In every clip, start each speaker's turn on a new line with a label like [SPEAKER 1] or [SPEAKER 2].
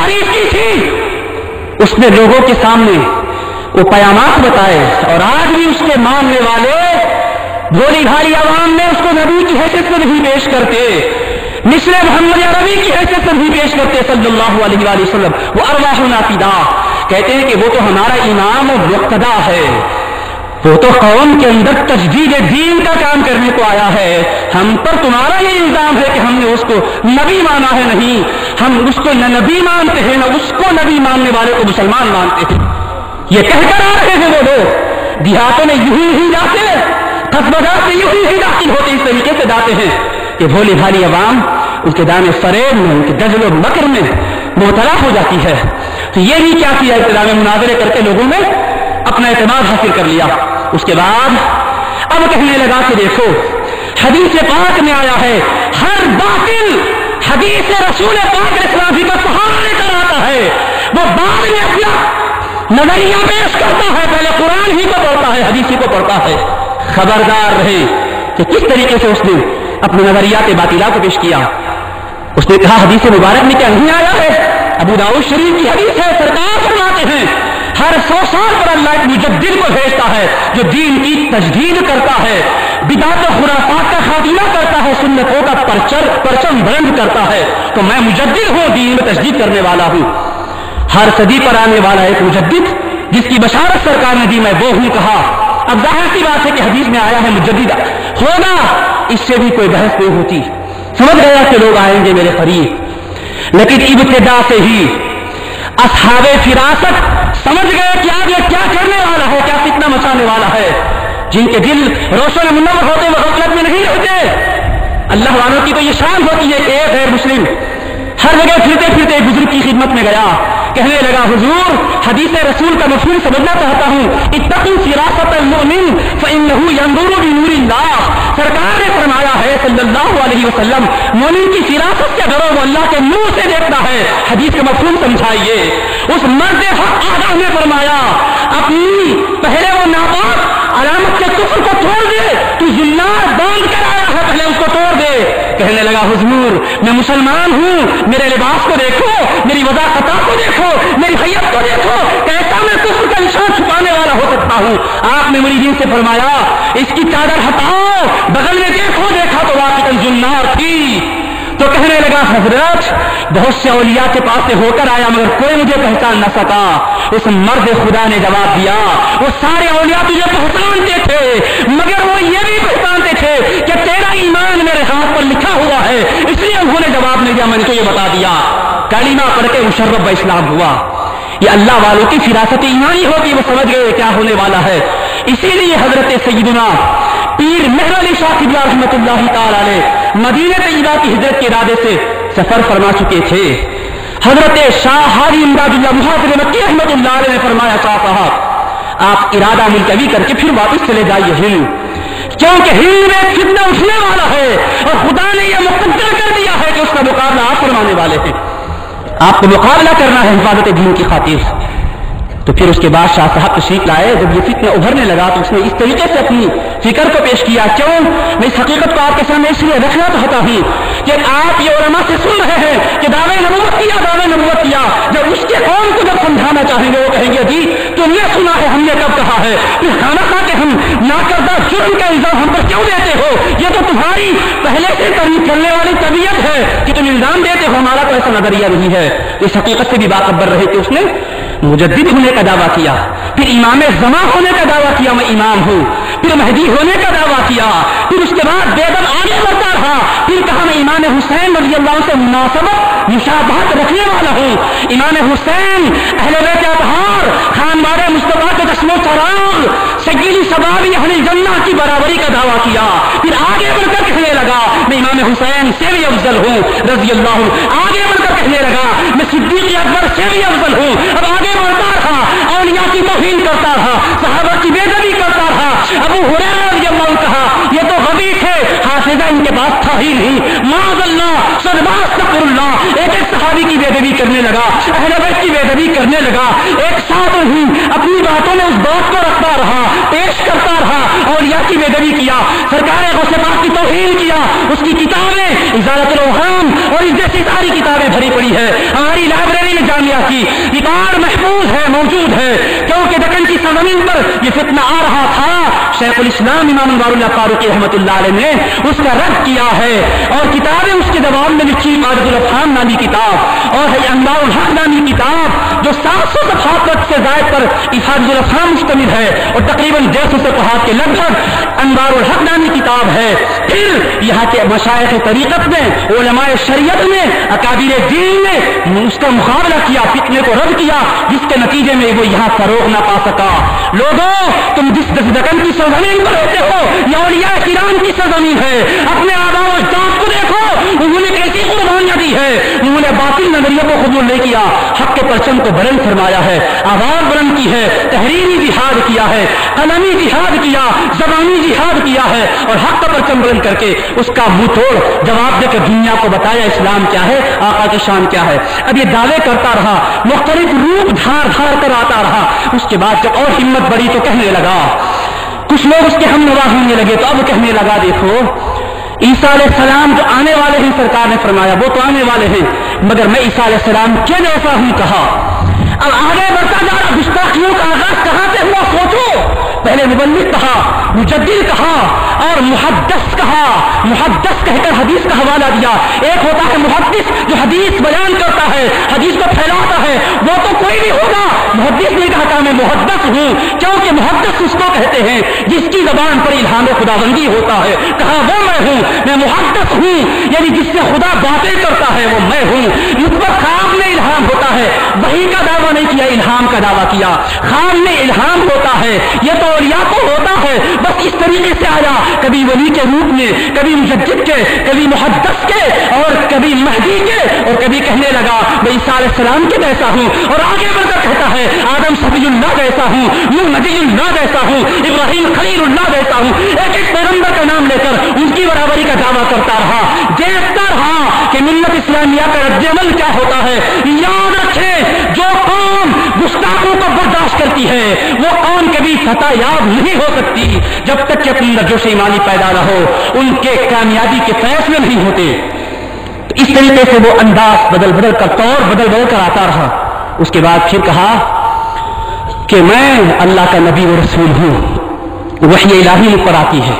[SPEAKER 1] तारीफ की थी, उसने लोगों के सामने वो पयामात बताए, और आज भी उसके मानने वाले भोली भाली आवाम में उसको नबी की हैसियत से नहीं पेश करते, मिसले मोहम्मद अरबी की हैसियत से नहीं पेश करते सल्लल्लाहु अलैहि वसल्लम। वो अरवाह नाफिदा कहते हैं कि वो तो हमारा इमाम और मुक्तदा है, वो तो कौम के अंदर तजदीद दीन का काम करने को आया है। हम पर तुम्हारा ये इल्जाम है कि हमने उसको नबी माना है, नहीं, हम उसको न नबी मानते हैं न उसको नबी मानने वाले को मुसलमान मानते हैं। ये कहकर आ रहे हैं वो लोग, देहातों में यूं ही जाते, कस्बगात में यूं ही दाखिल होते, इस तरीके से जाते हैं कि भोली भाली अवाम उनके दाने फरेब में, उनके गजल मकर में मुबतला हो जाती है। तो ये भी क्या किया, इब्तिदा में मुनाजरे करके लोगों में अपना एतमाद हासिल कर लिया। उसके बाद अब कहने लगा कि देखो हदीस पाक में आया है, हर बातिल हदीस रसूल पाक इस्लामी का सहारा लेकर आता है, वो बाद में अपना नजरिया पेश करता है, पहले कुरान ही को पढ़ता है, हदीस ही को पढ़ता है। खबरदार रहे कि किस तरीके से उसने अपने नजरियात बातिला को पेश किया। उसने कहा हदीस मुबारक में क्या नहीं आया है, अबू दाऊद शरीफ की हदीस है, सरकार फरमाते हैं हर 100 साल पर अल्लाह एक मुजद्दिद को भेजता है जो दीन की तजदीद करता है, बिदात और खुराफात का खात्मा करता है, सुन्नतों का परचम बुलंद करता है। तो मैं मुजद्दिद हूं, दीन में तजदीद करने वाला हूं। हर सदी पर आने वाला एक मुजद्दिद जिसकी बशारत सरकार ने दी, मैं वो हूं कहा। अब जाहिर सी बात है कि हदीस में आया है मुजद्दिद होगा, इससे भी कोई बहस नहीं होती। समझ गया कि लोग आएंगे मेरे करीब, लेकिन इब्तिदा से ही असहाबे फिरासत समझ गए कि आगे क्या करने वाला है, क्या फितना मचाने वाला है। जिनके दिल रोशन मुनव्वर होते वो गफलत में नहीं रहते। अल्लाह वालों की तो ये शान होती है कि एक गैर मुस्लिम हर जगह फिरते फिरते बुजुर्ग की खिदमत में गया, कहने लगा हुजूर हदीस रसूल का मफहूम समझना चाहता हूं, इत्तक़ू फिरासतल मुमिन फ़इन्नहु यंज़ुरु बिनूरिल्लाह। सरकार ने फरमाया है सल्लल्लाहु अलैहि वसल्लम, मोमिन की फिरासत से डरो, वो अल्लाह के मुंह से देखता है। हदीस का मफहूम समझाइए। उस मर्द हक आगा ने फरमाया, अपनी पहले वो नापाक अलामत के कुफ्र को तोड़ दे, तू जिन्नात बांध कर आया है, पहले उसको तोड़ दे। कहने लगा हुजूर मैं मुसलमान हूं, मेरे लिबास को देखो, मेरी वज़ाक़त को देखो, मेरी हैयत को देखो, कैसा मैं कुफ्र का निशान छुपाने वाला हो सकता हूं। आपने मुरीदीन से फरमाया इसकी चादर हटाओ, बगल में देखो, देखा तो वाक़िअन जुन्नार थी। तो कहने लगा हजरत बहुत से औलिया के पास से होकर आया मगर कोई मुझे पहचान न सका। उस मर्द खुदा ने जवाब दिया, वो सारे औलिया तुझे पहचानते थे मगर वो ये भी पहचानते थे कि तेरा ईमान मेरे हाथ पर लिखा हुआ है, इसलिए उन्होंने जवाब नहीं दिया, मैंने तो ये बता दिया। कलीमा पढ़ के मुशर्रफ ब इस्लाम हुआ। ये अल्लाह वालों की फिरासत ईमानी होगी, वो समझ गए क्या होने वाला है। इसीलिए हजरत सैयदना पीर मेहर अली शाह क़िबला रहमतुल्लाहि तआला अलैह मदीने तैयबा की हिजरत के इरादे से सफर फरमा चुके थे। हजरत शाह हाजी इमदादुल्लाह मुहाजिर मक्की रहमतुल्लाह अलैह ने फरमाया, शाह साहब आप इरादा मुलतवी करके फिर वापस चले जाइए हिंद, क्योंकि हिंद में फितना उठने वाला है और खुदा ने यह मुकद्दर कर दिया है कि उसका मुकाबला आप फरमाने वाले हैं, आपको मुकाबला करना है हिफाजत दीन की खातिर। तो फिर उसके बाद शाह साहब तशरीफ लाए। जब ये फितना उभरने लगा तो उसने इस तरीके से अपनी फिक्र को पेश किया। क्यों मैं इस हकीकत को आपके सामने इसलिए रखना चाहता हूं कि आप ये उलमा से सुन रहे हैं कि दावे नबूवत किया, जब उसके कौम को जब समझाना चाहेंगे वो कहेंगे जी तुमने सुना है, हमने कब कहा है, फिर खाना खा के हम नाकर्दा जुर्म का इल्जाम हम पर क्यों देते हो, ये तो तुम्हारी पहले से चलने वाली तबीयत है कि तुम इल्जाम देते हो, हमारा तो ऐसा नजरिया नहीं है। इस हकीकत से भी बाखबर रहे कि उसने मुजद्दिद होने का दावा किया, फिर इमाम ज़मा होने का दावा किया, मैं इमाम हूं, फिर महदी होने का दावा किया, फिर उसके बाद बेदम आगे बढ़ता रहा, फिर कहा मैं इमाम हुसैन रज़ियल्लाहु अन्हु से मुनासबत मुशाबहत रखने वाला हूं। इमाम हुसैन अहले बैत अतहार खानदान मुस्तफा के चश्मो चराग सय्यदी शबाबी अहले जन्नह की बराबरी का दावा किया। फिर आगे बढ़कर कहने लगा मैं इमाम हुसैन से भी अफजल हूं रज़ियल्लाहु, आगे बढ़कर कहने लगा मैं सिद्दीक़ अकबर से भी अफजल हूं। अब आगे बढ़ता रहा, औलिया की तौहीन करता रहा, सहाबा की बेअदबी करता रहा। अबू हुरैरा रज़ियल्लाहु कहा ये तो गबी थे, हाफिज़ा इनके पास था ही नहीं, माज़अल्लाह सदबास्तगफिरुल्लाह। एक सहाबी की बेअदबी करने लगा, अहले बैत की बेअदबी करने लगा, एक साथ ही अपनी बातों में उस बात को रखता रहा, पेश करता रहा, औलिया की बेअदबी किया, सरकार गौसे पाक की तौहीन किया। उसकी किताबें इज़ालतुल औहाम और इस जैसी सारी किताबें भरी पड़ी है, हमारी लाइब्रेरी में की रिकॉर्ड महफूज है, मौजूद है, क्योंकि दक्कन की सरजमीन पर यह फितना आ रहा था। शेखुल इस्लाम इमाम अनवारुल्लाह फारूकी रहमतुल्लाह अलैह ने उसका रद्द किया है और किताबें उसके जवाब में लिखी, आदतुल अफ़हाम नामी किताब और है अनवारुल हक नामी किताब जो 700 सफ़हात से ज़ायद पर आदतुल अफ़हाम मुश्तमिल है और तकरीबन 150 सफ़हात के लगभग अनवारुल हक नामी किताब है। फिर यहाँ के मशाइख तरीक़त ने, उलमाए शरीयत ने, अकाबिर दीन ने उसका मुकाबला किया, फितने को रद्द किया, जिसके नतीजे में वो यहाँ फरोग न पा सका। लोगों, तुम जिस दक्कन की सरजमीन पर रहते हो, यह औलिया किराम की सरजमीन है। अपने आबा व अजदाद को देखो, उन्होंने कैसी कुर्बानियां दी है। उन्होंने बातिल नजरियों को कबूल नहीं किया, हक के परचम को बुलंद फरमाया है, आवाज बुलंद की है, तहरीरी जिहाद किया है, कलमी जिहाद किया, जबानी जिहाद किया है और हक का परचम बुलंद करके उसका मुंह तोड़ जवाब देकर दुनिया को बताया इस्लाम क्या है, आका की शान क्या है। अब ये दावे करता रहा, मुख्तलिफ रूप धार धार कर आता रहा। उसके बाद जब और हिम्मत बढ़ी तो कहने लगा, कुछ लोग उसके हम नवा होने लगे तो अब कहने लगा, देखो ईसा अलैहिस्सलाम जो आने वाले हैं, सरकार ने फरमाया वो तो आने वाले हैं, मगर मैं ईसा अलैहिस्सलाम के जैसा हूं कहा। अब आगे बढ़ता जा रहा, गुस्ताखियों का आगाज कहां से हुआ सोचो। पहले मुबल्लिग कहा, मुजद्दिद कहा और मुहद्दिस कहा। मुहद्दिस कहकर हदीस का हवाला दिया। एक होता है मुहद्दिस जो हदीस बयान करता है, हदीस को फैलाता है, वो तो कोई भी होगा। मुहद्दिस ने कहा था मैं मुहद्दिस हूं, क्योंकि मुहद्दिस उसको कहते हैं जिसकी जबान पर इल्हाम खुदाबंदी होता है। कहा वो मैं हूं, मैं मुहद्दिस हूं, यानी जिससे खुदा बातें करता है वो मैं हूं। मुझ पर ख्वाब में इल्हाम होता है, वही का दावा नहीं किया, इल्हाम का दावा किया। ख्वाब में इल्हाम होता है, ये तो औलिया को होता है, बस इस तरीके से आया, कभी वली के रूप में, कभी मुजद्दिद के, कभी मुहद्दिस के और कभी महदी के, और कभी कहने लगा मैं ईसा अलैहिस्सलाम के जैसा हूं, और आगे बढ़कर कहता है आदम सफीउल्लाह जैसा हूं, नूह नबीउल्लाह जैसा हूं, इब्राहीम खलीलुल्लाह जैसा हूं। एक एक पैगंबर का नाम लेकर उनकी बराबरी का दावा करता रहा, देखता रहा कि मिल्लत इस्लामिया का रद्द-ए-अमल क्या होता है। याद रखें, जो कौम गुस्ताखों को बर्दाश्त करती है वो कौम कभी फतह याब नहीं हो सकती जब तक कि अपने अंदर जोश ईमानी पैदा न हो, उनके कामयाबी के फैसले नहीं होते। तो इस तरीके से वो अंदाज बदल बदल कर, तौर बदल बदल कर आता रहा। उसके बाद फिर कहा कि मैं अल्लाह का नबी और रसूल हूं, वही इलाही मुझ पर आती है।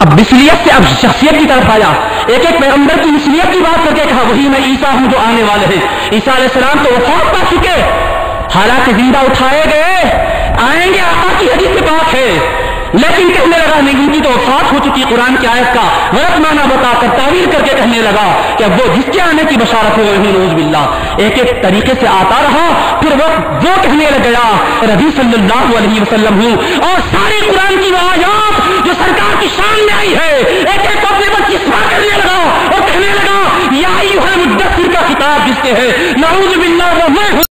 [SPEAKER 1] अब मिसलियत से अब शख्सियत की तरफ आया, एक एक पैगंबर की मिसलियत की बात करके कहा वही मैं ईसा हूं जो आने वाले हैं। ईसा अलैहिस्सलाम तो वफात पा चुके, हालांकि जिंदा उठाए गए, आएंगे, आका की हदीस से बात है, लेकिन कहने लगा नहीं, उनकी तो वफात हो चुकी। कुरान की आयत का गलत माना बताकर तावील करके कहने लगा कि अब वो जिसके आने की बशारत हो गई नऊज़ बिल्लाह। एक एक तरीके से आता रहा, फिर वो कहने लग गया नबी सल्लल्लाहु अलैहि वसल्लम हूं, और सारी कुरान की आयत जो सरकार की शान में आई है एक एक को अपने पर किस्सा करने लगा और कहने लगा या अय्युहल मुद्दस्सिर का खिताब जिससे है नऊज़ बिल्लाह वो मैं हूं।